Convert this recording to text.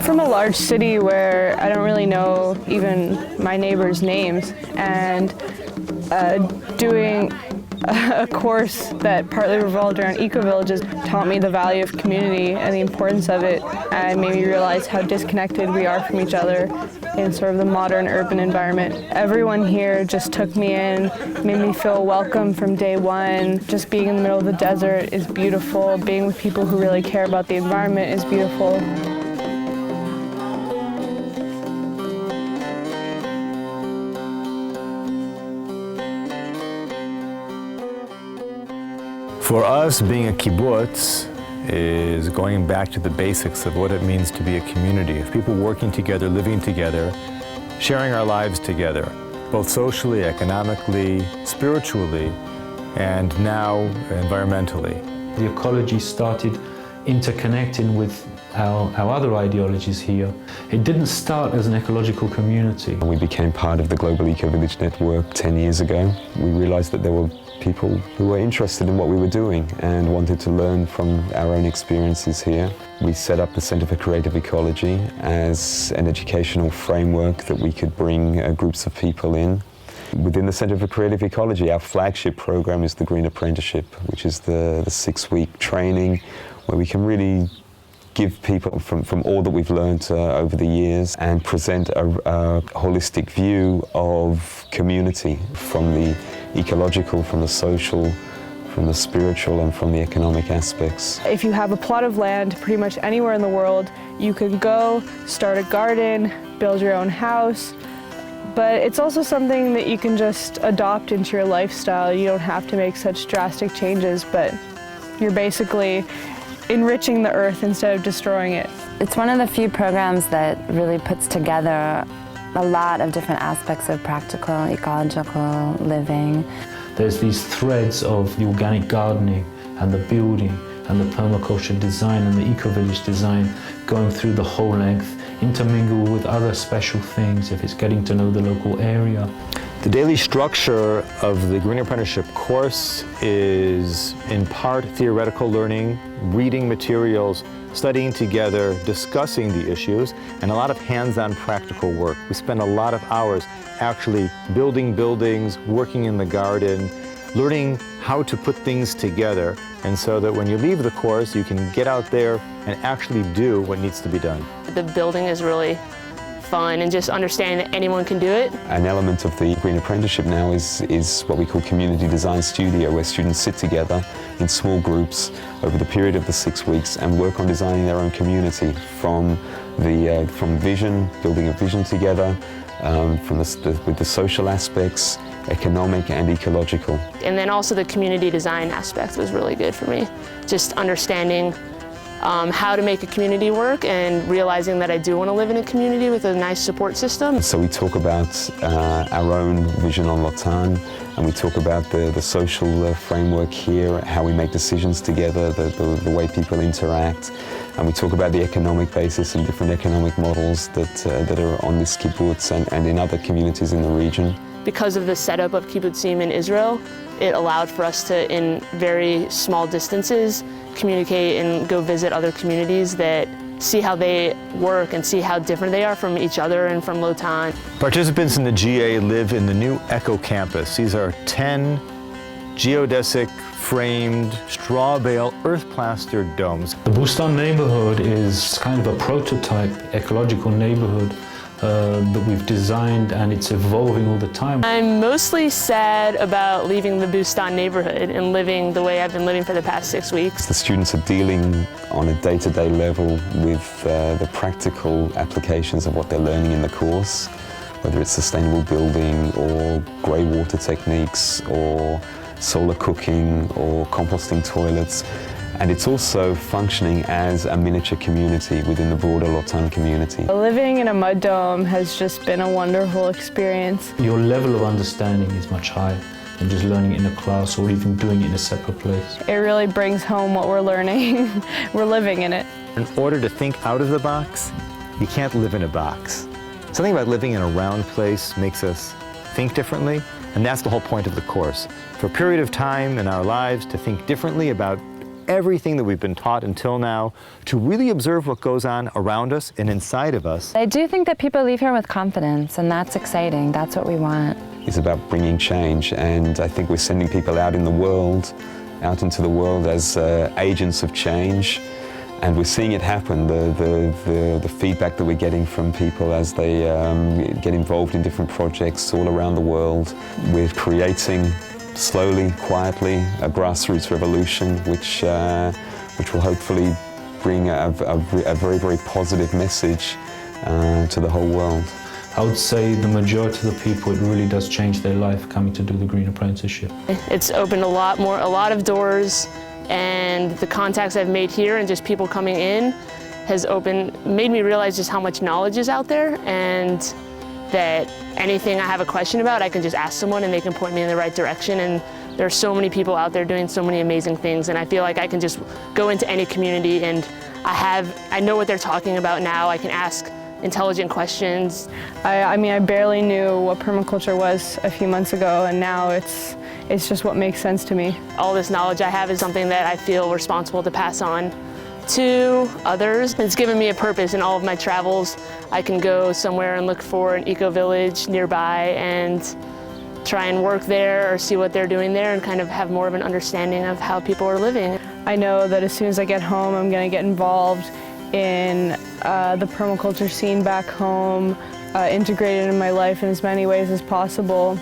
I'm from a large city where I don't really know even my neighbors' names, and doing a course that partly revolved around eco-villages taught me the value of community and the importance of it, and made me realize how disconnected we are from each other in sort of the modern urban environment. Everyone here just took me in, made me feel welcome from day one. Just being in the middle of the desert is beautiful. Being with people who really care about the environment is beautiful. For us, being a kibbutz is going back to the basics of what it means to be a community of people working together, living together, sharing our lives together, both socially, economically, spiritually, and now environmentally. The ecology started interconnecting with our other ideologies here. It didn't start as an ecological community. We became part of the Global Eco-Village Network 10 years ago. We realized that there were people who were interested in what we were doing and wanted to learn from our own experiences here. We set up the Center for Creative Ecology as an educational framework that we could bring groups of people in. Within the Center for Creative Ecology, our flagship program is the Green Apprenticeship, which is the 6-week training where we can really give people from all that we've learned over the years and present a holistic view of community from the ecological, from the social, from the spiritual, and from the economic aspects. If you have a plot of land pretty much anywhere in the world, you can go start a garden, build your own house, but it's also something that you can just adopt into your lifestyle. You don't have to make such drastic changes, but you're basically enriching the earth instead of destroying it. It's one of the few programs that really puts together a lot of different aspects of practical, ecological living. There's these threads of the organic gardening and the building and the permaculture design and the eco-village design going through the whole length, intermingle with other special things if it's getting to know the local area. The daily structure of the Green Apprenticeship course is in part theoretical learning, reading materials, studying together, discussing the issues, and a lot of hands-on practical work. We spend a lot of hours actually building buildings, working in the garden, learning how to put things together, and so that when you leave the course, you can get out there and actually do what needs to be done. The building is really fun, and just understanding that anyone can do it. An element of the Green Apprenticeship now is what we call Community Design Studio, where students sit together in small groups over the period of the 6 weeks and work on designing their own community from vision, building a vision together, with the social aspects, economic and ecological. And then also the community design aspect was really good for me. Just understanding how to make a community work and realizing that I do want to live in a community with a nice support system. So we talk about our own vision on Lotan, and we talk about the social framework here, how we make decisions together, the way people interact, and we talk about the economic basis and different economic models that are on this kibbutz and in other communities in the region. Because of the setup of kibbutzim in Israel, it allowed for us to, in very small distances, communicate and go visit other communities that see how they work and see how different they are from each other and from Lotan. Participants in the GA live in the new Eco Campus. These are 10 geodesic framed straw bale earth plastered domes. The Bustan neighborhood is kind of a prototype ecological neighborhood that we've designed, and it's evolving all the time. I'm mostly sad about leaving the Bustan neighborhood and living the way I've been living for the past 6 weeks. The students are dealing on a day-to-day level with the practical applications of what they're learning in the course, whether it's sustainable building or grey water techniques or solar cooking or composting toilets. And it's also functioning as a miniature community within the broader Lotan community. Living in a mud dome has just been a wonderful experience. Your level of understanding is much higher than just learning it in a class or even doing it in a separate place. It really brings home what we're learning. We're living in it. In order to think out of the box, you can't live in a box. Something about living in a round place makes us think differently, and that's the whole point of the course. For a period of time in our lives to think differently about everything that we've been taught until now, to really observe what goes on around us and inside of us. I do think that people leave here with confidence, and that's exciting. That's what we want. It's about bringing change, and I think we're sending people out in the world, out into the world as agents of change, and we're seeing it happen. The feedback that we're getting from people as they get involved in different projects all around the world. We're creating slowly, quietly, a grassroots revolution which will hopefully bring a very, very positive message to the whole world. I would say the majority of the people, it really does change their life coming to do the Green Apprenticeship. It's opened a lot of doors, and the contacts I've made here and just people coming in has made me realize just how much knowledge is out there, and that anything I have a question about, I can just ask someone and they can point me in the right direction. And there are so many people out there doing so many amazing things, and I feel like I can just go into any community and I know what they're talking about now. I can ask intelligent questions. I mean, I barely knew what permaculture was a few months ago, and now it's just what makes sense to me. All this knowledge I have is something that I feel responsible to pass on to others. It's given me a purpose in all of my travels. I can go somewhere and look for an eco-village nearby and try and work there or see what they're doing there and kind of have more of an understanding of how people are living. I know that as soon as I get home, I'm going to get involved in the permaculture scene back home, integrate it in my life in as many ways as possible.